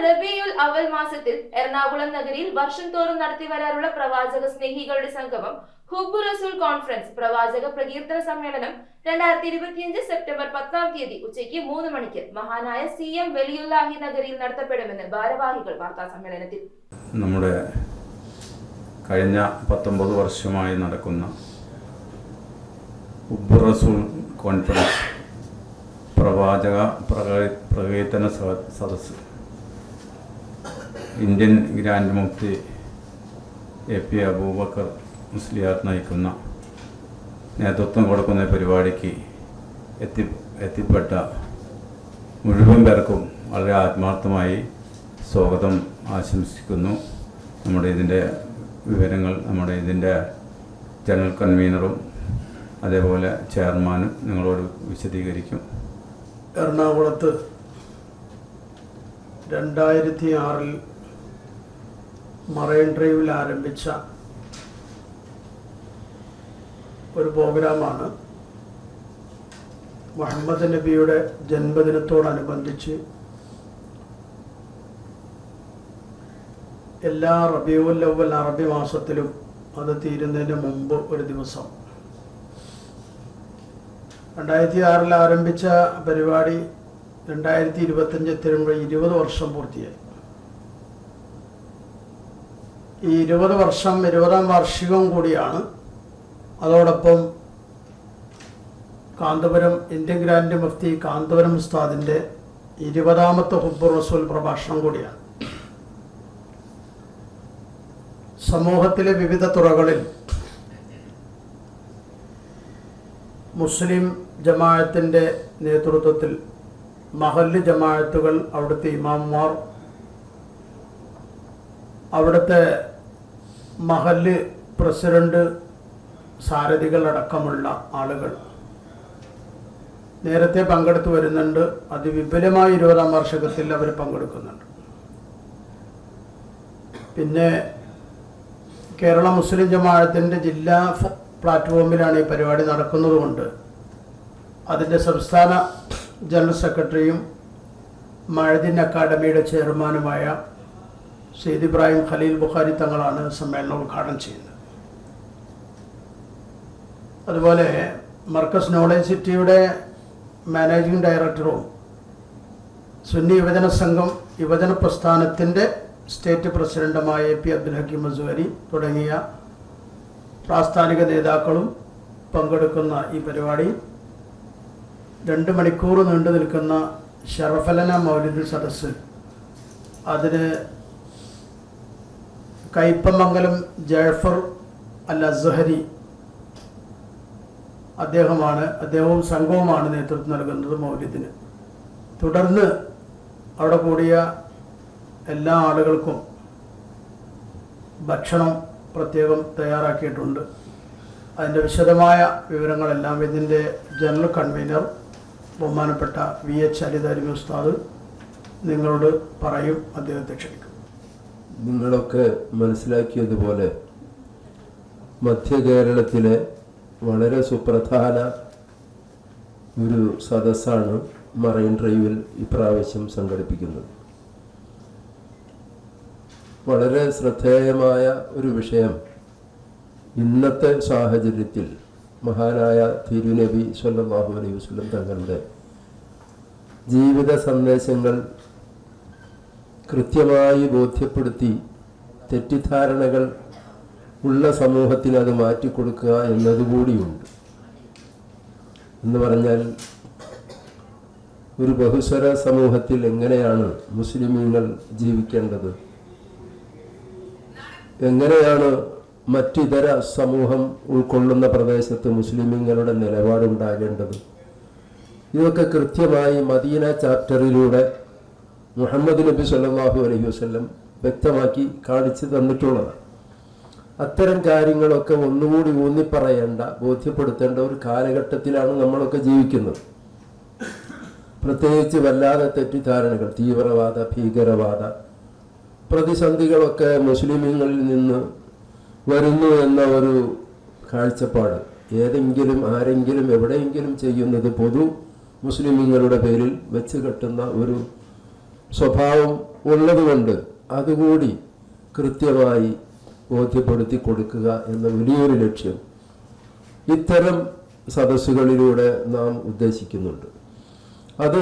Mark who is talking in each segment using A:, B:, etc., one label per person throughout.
A: റബീഉൽ അവൽ മാസത്തിൽ എറണാകുളം നഗരിയിൽ വർഷം തോറും നടത്തി വരാറുള്ള പ്രവാചക സ്നേഹികളുടെ സംഗമം ഹുബ്ബു റസൂൽ കോൺഫറൻസ് പ്രവാചക പ്രകീർത്തന സമ്മേളനം 2025 സെപ്റ്റംബർ 10 ഉച്ചയ്ക്ക് 3 മണിക്ക് മഹാനായ CM വലിയുല്ലാഹി നഗരിയിൽ നടത്തപ്പെടുമെന്ന് ഭാരവാഹികൾ വാർത്താ സമ്മേളനത്തിൽ.
B: നമ്മുടെ കഴിഞ്ഞ 19 വർഷമായി നടക്കുന്ന ഹുബ്ബു റസൂൽ കോൺഫറൻസ് പ്രവാചക പ്രകീർത്തന സദസ്സ് ഇന്ത്യൻ ഗ്രാൻഡ് മുഫ്തി AP അബൂബക്കർ മുസ്ലിയാർ നയിക്കുന്ന നേതൃത്വം കൊടുക്കുന്ന പരിപാടിക്ക് എത്തിപ്പെട്ട മുഴുവൻ പേർക്കും വളരെ ആത്മാർത്ഥമായി സ്വാഗതം ആശംസിക്കുന്നു. ഇതിൻ്റെ വിവരങ്ങൾ ഇതിൻ്റെ ജനറൽ കൺവീനറും അതേപോലെ ചെയർമാനും നിങ്ങളോട് വിശദീകരിക്കും.
C: എറണാകുളത്ത് 2006 മറൈൻ ഡ്രൈവിൽ ആരംഭിച്ച ഒരു പ്രോഗ്രാമാണ് മുഹമ്മദ് നബിയുടെ ജന്മദിനത്തോടനുബന്ധിച്ച് എല്ലാ റബീഉൽ അവ്വൽ അറബി മാസത്തിലും അത് തീരുന്നതിന് മുമ്പ് ഒരു ദിവസം 2006 ആരംഭിച്ച പരിപാടി 2025 എത്തുമ്പോൾ 20 വർഷം പൂർത്തിയായി. ഈ 20 വർഷം 20ാം വാർഷികം കൂടിയാണ്. അതോടൊപ്പം കാന്തപുരം ഇന്ത്യൻ ഗ്രാൻഡ് മുഫ്തി കാന്തപുരം ഉസ്താദിൻ്റെ 20ാമത്തെ ഹുബ്ബു റസൂൽ പ്രഭാഷണം കൂടിയാണ്. സമൂഹത്തിലെ വിവിധ തുറകളിൽ മുസ്ലിം ജമാഅത്തിൻ്റെ നേതൃത്വത്തിൽ മഹല്ല് ജമാഅത്തുകൾ, അവിടുത്തെ ഇമാംമാർ, അവിടുത്തെ മഹല്ല് പ്രസിഡന്റ്, സാരഥികൾ അടക്കമുള്ള ആളുകൾ നേരത്തെ പങ്കെടുത്തു വരുന്നുണ്ട്. അതിവിപുലമായ 20ാം വാർഷികത്തിൽ അവർ പങ്കെടുക്കുന്നുണ്ട്. പിന്നെ കേരള മുസ്ലിം ജമാഅത്തിൻ്റെ ജില്ലാ പ്ലാറ്റ്ഫോമിലാണ് ഈ പരിപാടി നടക്കുന്നതുകൊണ്ട് അതിൻ്റെ സംസ്ഥാന ജനറൽ സെക്രട്ടറിയും മഅദിൻ അക്കാഡമിയുടെ ചെയർമാനുമായ സയ്യിദ് ഇബ്രാഹിം ഖലീൽ ബുഖാരി തങ്ങളാണ് സമ്മേളനം ഉദ്ഘാടനം ചെയ്യുന്നത്. അതുപോലെ മർക്കസ് നോളജ് സിറ്റിയുടെ മാനേജിംഗ് ഡയറക്ടറും സുന്നി യുവജന സംഘം യുവജന പ്രസ്ഥാനത്തിൻ്റെ സ്റ്റേറ്റ് പ്രസിഡന്റുമായ AP അബ്ദുൽ ഹക്കീം അസ്വരി തുടങ്ങിയ പ്രാസ്ഥാനിക നേതാക്കളും പങ്കെടുക്കുന്ന ഈ പരിപാടി 2 മണിക്കൂർ നീണ്ടു നിൽക്കുന്ന ഷറഫലന മൗലിദ് സദസ്സ്, അതിന് കയ്പമംഗലം ജഅഫർ അൽ അസ്ഹരി അദ്ദേഹവും സംഘവുമാണ് നേതൃത്വം നൽകുന്നത് മൗലിദിന്. തുടർന്ന് അവിടെ കൂടിയ എല്ലാ ആളുകൾക്കും ഭക്ഷണം പ്രത്യേകം തയ്യാറാക്കിയിട്ടുണ്ട്. അതിൻ്റെ വിശദമായ വിവരങ്ങളെല്ലാം ഇതിൻ്റെ ജനറൽ കൺവീനർ ബഹുമാനപ്പെട്ട VH അലിദാരിമി ഉസ്താദ് നിങ്ങളോട് പറയും. അദ്ദേഹത്തെ ക്ഷണിക്കും.
D: നിങ്ങളൊക്കെ മനസ്സിലാക്കിയതുപോലെ മധ്യ കേരളത്തിലെ വളരെ സുപ്രധാന ഒരു സദസ്സാണ് മറൈൻ ഡ്രൈവിൽ ഇപ്രാവശ്യം സംഘടിപ്പിക്കുന്നത്. വളരെ ശ്രദ്ധേയമായ ഒരു വിഷയം, ഇന്നത്തെ സാഹചര്യത്തിൽ മഹാനായ തിരുനബി സ്വല്ലല്ലാഹു അലൈഹി വസല്ലം തങ്ങളുടെ ജീവിത സന്ദേശങ്ങൾ കൃത്യമായി ബോധ്യപ്പെടുത്തി തെറ്റിദ്ധാരണകൾ ഉള്ള സമൂഹത്തിന് അത് മാറ്റിക്കൊടുക്കുക എന്നതുകൂടിയുണ്ട്. എന്ന് പറഞ്ഞാൽ ഒരു ബഹുസ്വര സമൂഹത്തിൽ എങ്ങനെയാണ് മുസ്ലിമീങ്ങൾ ജീവിക്കേണ്ടത്, എങ്ങനെയാണ് മറ്റിതര സമൂഹം ഉൾക്കൊള്ളുന്ന പ്രദേശത്ത് മുസ്ലിമീങ്ങളുടെ നിലപാടുണ്ടാകേണ്ടത്, ഇതൊക്കെ കൃത്യമായി മദീന ചാപ്റ്ററിലൂടെ മുഹമ്മദ് നബി സല്ലല്ലാഹു അലൈഹി വസല്ലം വ്യക്തമാക്കി കാണിച്ചു തന്നിട്ടുള്ളതാണ്. അത്തരം കാര്യങ്ങളൊക്കെ ഒന്നുകൂടി ഊന്നിപ്പറയേണ്ട, ബോധ്യപ്പെടുത്തേണ്ട ഒരു കാലഘട്ടത്തിലാണ് നമ്മളൊക്കെ ജീവിക്കുന്നത്. പ്രത്യേകിച്ച് വല്ലാതെ തെറ്റിദ്ധാരണകൾ, തീവ്രവാദ, ഭീകരവാദ പ്രതിസന്ധികളൊക്കെ മുസ്ലിമീങ്ങളിൽ നിന്ന് വരുന്നു എന്ന ഒരു കാഴ്ചപ്പാട് ആരെങ്കിലും എവിടെയെങ്കിലും ചെയ്യുന്നത് പൊതു മുസ്ലിമീങ്ങളുടെ പേരിൽ വെച്ച് കെട്ടുന്ന ഒരു സ്വഭാവം ഉള്ളതുകൊണ്ട് അതുകൂടി കൃത്യമായി ബോധ്യപ്പെടുത്തി കൊടുക്കുക എന്ന വലിയൊരു ലക്ഷ്യം ഇത്തരം സദസ്സുകളിലൂടെ നാം ഉദ്ദേശിക്കുന്നുണ്ട്. അത്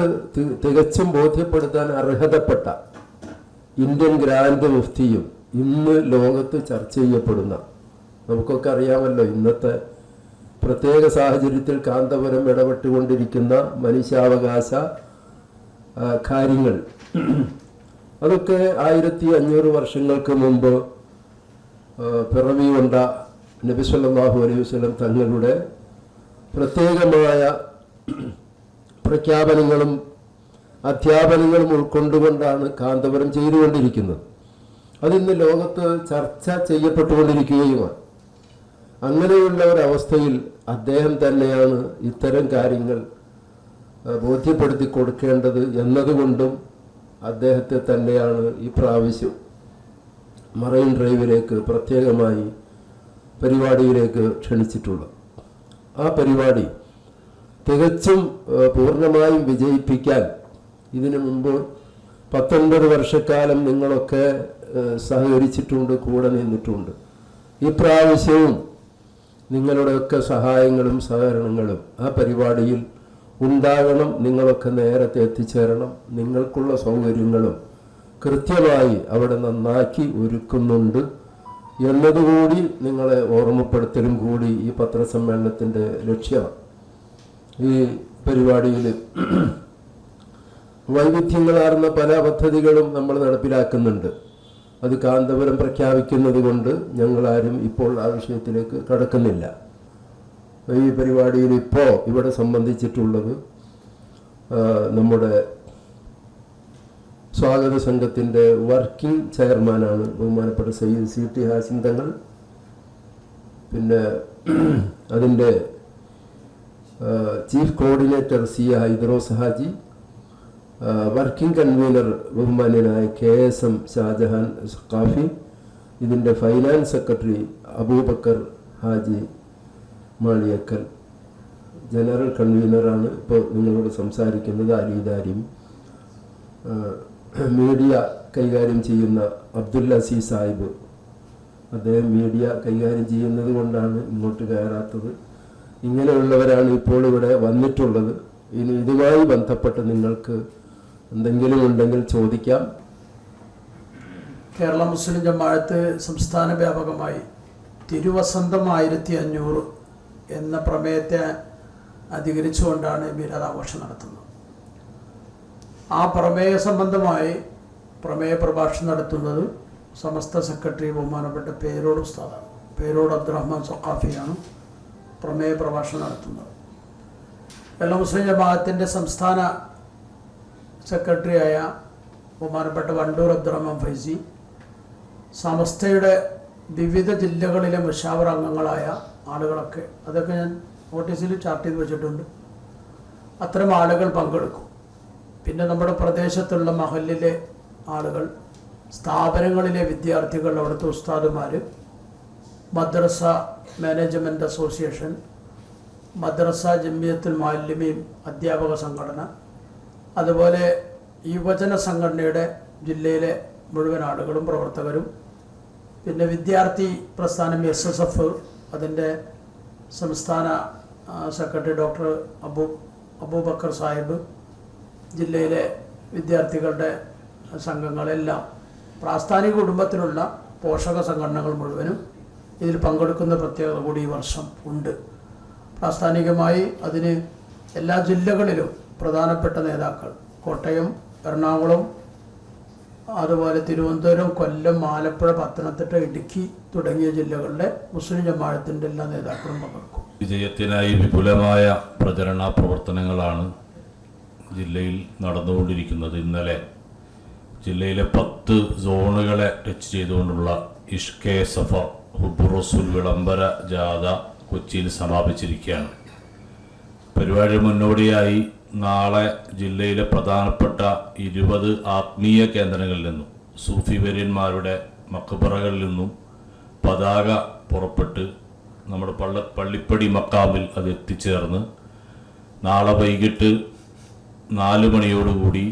D: തികച്ചും ബോധ്യപ്പെടുത്താൻ അർഹതപ്പെട്ട ഇന്ത്യൻ ഗ്രാൻഡ് മുഫ്തിയും ഇന്ന് ലോകത്ത് ചർച്ച ചെയ്യപ്പെടുന്ന, നമുക്കൊക്കെ അറിയാമല്ലോ ഇന്നത്തെ പ്രത്യേക സാഹചര്യത്തിൽ കാന്തപുരം ഇടപെട്ടുകൊണ്ടിരിക്കുന്ന മനുഷ്യാവകാശ കാര്യങ്ങൾ, അതൊക്കെ 1500 വർഷങ്ങൾക്ക് മുമ്പ് പിറവി കൊണ്ട നബി സല്ലല്ലാഹു അലൈഹി വസല്ലം തങ്ങളുടെ പ്രത്യേകമായ പ്രഖ്യാപനങ്ങളും അധ്യാപനങ്ങളും ഉൾക്കൊണ്ടുകൊണ്ടാണ് കാന്തപുരം ചെയ്തുകൊണ്ടിരിക്കുന്നത്. അതിന്ന് ലോകത്ത് ചർച്ച ചെയ്യപ്പെട്ടുകൊണ്ടിരിക്കുകയുമാണ്. അങ്ങനെയുള്ള ഒരവസ്ഥയിൽ അദ്ദേഹം തന്നെയാണ് ഇത്തരം കാര്യങ്ങൾ ബോധ്യപ്പെടുത്തി കൊടുക്കേണ്ടത് എന്നതുകൊണ്ടും അദ്ദേഹത്തെ തന്നെയാണ് ഈ പ്രാവശ്യം മറൈൻ ഡ്രൈവിലേക്ക് പ്രത്യേകമായി പരിപാടിയിലേക്ക് ക്ഷണിച്ചിട്ടുള്ളത്. ആ പരിപാടി തികച്ചും പൂർണ്ണമായും വിജയിപ്പിക്കാൻ ഇതിനു മുമ്പ് 19 വർഷക്കാലം നിങ്ങളൊക്കെ സഹകരിച്ചിട്ടുണ്ട്, കൂടെ നിന്നിട്ടുണ്ട്. ഈ പ്രാവശ്യവും നിങ്ങളുടെയൊക്കെ സഹായങ്ങളും സഹകരണങ്ങളും ആ പരിപാടിയിൽ ഉണ്ടാകണം. നിങ്ങളൊക്കെ നേരത്തെ എത്തിച്ചേരണം. നിങ്ങൾക്കുള്ള സൗകര്യങ്ങളും കൃത്യമായി അവിടെ നന്നാക്കി ഒരുക്കുന്നുണ്ട് എന്നതുകൂടി നിങ്ങളെ ഓർമ്മപ്പെടുത്തലും കൂടി ഈ പത്രസമ്മേളനത്തിൻ്റെ ലക്ഷ്യമാണ്. ഈ പരിപാടിയിൽ വൈവിധ്യങ്ങളാർന്ന പല പദ്ധതികളും നമ്മൾ നടപ്പിലാക്കുന്നുണ്ട്. അത് കാന്തപുരം പ്രഖ്യാപിക്കുന്നത് കൊണ്ട് ഞങ്ങളാരും ഇപ്പോൾ ആ വിഷയത്തിലേക്ക് കടക്കുന്നില്ല. ഈ പരിപാടിയിൽ ഇപ്പോൾ ഇവിടെ സംബന്ധിച്ചിട്ടുള്ളത് നമ്മുടെ സ്വാഗത സംഘത്തിൻ്റെ വർക്കിംഗ് ചെയർമാനാണ് ബഹുമാനപ്പെട്ട സയ്യിദ് CT ഹാസിം തങ്ങൾ. പിന്നെ അതിൻ്റെ chief coordinator CA Hydros Haji, working convener ബഹുമാന്യനായ KSM ഷാജഹാൻ സഖാഫി, ഇതിൻ്റെ finance secretary Aboobacker Haji Maliyakkal, general കൺവീനറാണ് ഇപ്പോൾ നിങ്ങളോട് സംസാരിക്കുന്നത് അലിദാരിയും, മീഡിയ കൈകാര്യം ചെയ്യുന്ന അബ്ദുൽ അസീസ് സാഹിബ്, അദ്ദേഹം മീഡിയ കൈകാര്യം ചെയ്യുന്നത് കൊണ്ടാണ് ഇങ്ങോട്ട് കയറാത്തത്. ഇങ്ങനെയുള്ളവരാണ് ഇപ്പോൾ ഇവിടെ വന്നിട്ടുള്ളത്. ഇനി ഇതുമായി ബന്ധപ്പെട്ട് നിങ്ങൾക്ക് എന്തെങ്കിലും ഉണ്ടെങ്കിൽ ചോദിക്കാം.
C: കേരള മുസ്ലിം ജമാഅത്ത് സംസ്ഥാന വ്യാപകമായി തിരുവസന്തം 1500 എന്ന പ്രമേയത്തെ അധികരിച്ചുകൊണ്ടാണ് മീലാദാഘോഷം നടത്തുന്നത്. ആ പ്രമേയ സംബന്ധമായി പ്രമേയ പ്രഭാഷണം നടത്തുന്നത് സമസ്ത സെക്രട്ടറി ബഹുമാനപ്പെട്ട പേരോട് ഉസ്താദാണ്. പേരോട് അബ്ദുറഹ്മാൻ സഖാഫിയാണ് പ്രമേയ പ്രഭാഷണം നടത്തുന്നത്. കേരള മുസ്ലിം ജമാഅത്തിൻ്റെ സംസ്ഥാന സെക്രട്ടറിയായ ബഹുമാനപ്പെട്ട വണ്ടൂർ അബ്ദുറഹ്മാൻ ഫൈസി, സമസ്തയുടെ വിവിധ ജില്ലകളിലെ മുഷാവറ അംഗങ്ങളായ ആളുകളൊക്കെ, അതൊക്കെ ഞാൻ നോട്ടീസിൽ ചാർട്ട് ചെയ്ത് വെച്ചിട്ടുണ്ട്, അത്തരം ആളുകൾ പങ്കെടുക്കും. പിന്നെ നമ്മുടെ പ്രദേശത്തുള്ള മഹല്ലിലെ ആളുകൾ, സ്ഥാപനങ്ങളിലെ വിദ്യാർത്ഥികൾ, അവിടുത്തെ ഉസ്താദുമാർ, മദ്രസ മാനേജ്മെൻറ്റ് അസോസിയേഷൻ, മദ്രസ ജമിയത്തുൽ മുഅല്ലിമീൻ അധ്യാപക സംഘടന, അതുപോലെ യുവജന സംഘടനയുടെ ജില്ലയിലെ മുഴുവൻ ആളുകളും പ്രവർത്തകരും, പിന്നെ വിദ്യാർത്ഥി പ്രസ്ഥാനം SSF അതിൻ്റെ സംസ്ഥാന സെക്രട്ടറി ഡോക്ടർ അബൂബക്കർ സാഹിബ്, ജില്ലയിലെ വിദ്യാർത്ഥികളുടെ സംഘങ്ങളെല്ലാം, പ്രാസ്ഥാനിക കുടുംബത്തിലുള്ള പോഷക സംഘടനകൾ മുഴുവനും ഇതിൽ പങ്കെടുക്കുന്ന പ്രത്യേകത കൂടി ഈ വർഷം ഉണ്ട്. പ്രാസ്ഥാനികമായി അതിന് എല്ലാ ജില്ലകളിലും പ്രധാനപ്പെട്ട നേതാക്കൾ, കോട്ടയം, എറണാകുളം, അതുപോലെ തിരുവനന്തപുരം, കൊല്ലം, ആലപ്പുഴ, പത്തനംതിട്ട, ഇടുക്കി തുടങ്ങിയ ജില്ലകളിലെ മുസ്ലിം ജമാഅത്തിൻ്റെ എല്ലാ നേതാക്കളും പങ്കെടുക്കും.
E: വിജയത്തിനായി വിപുലമായ പ്രചരണ പ്രവർത്തനങ്ങളാണ് ജില്ലയിൽ നടന്നുകൊണ്ടിരിക്കുന്നത്. ഇന്നലെ ജില്ലയിലെ 10 സോണുകളെ ടച്ച് ചെയ്തുകൊണ്ടുള്ള ഇഷ്കെ സഫർ ഹുബ്ബുർ റസൂൽ വിളംബര ജാഥ കൊച്ചിയിൽ സമാപിച്ചിരിക്കുകയാണ്. പരിപാടി മുന്നോടിയായി നാളെ ജില്ലയിലെ പ്രധാനപ്പെട്ട 20 ആത്മീയ കേന്ദ്രങ്ങളിൽ നിന്നും സൂഫി വര്യന്മാരുടെ മക്ബറകളിൽ നിന്നും പതാക പുറപ്പെട്ട് നമ്മുടെ പള്ളിപ്പടി മക്കാമിൽ അത് എത്തിച്ചേർന്ന് നാളെ വൈകിട്ട് 4 മണിയോടുകൂടി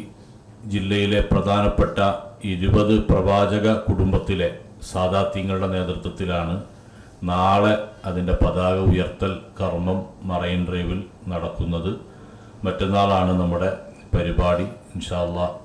E: ജില്ലയിലെ പ്രധാനപ്പെട്ട 20 പ്രവാചക കുടുംബത്തിലെ സാദാത്യങ്ങളുടെ നേതൃത്വത്തിലാണ് നാളെ അതിൻ്റെ പതാക ഉയർത്തൽ കർമ്മം മറൈൻ ഡ്രൈവിൽ നടക്കുന്നത്. മറ്റന്നാളാണ് നമ്മുടെ പരിപാടി. ഇൻഷാ അല്ലാഹ്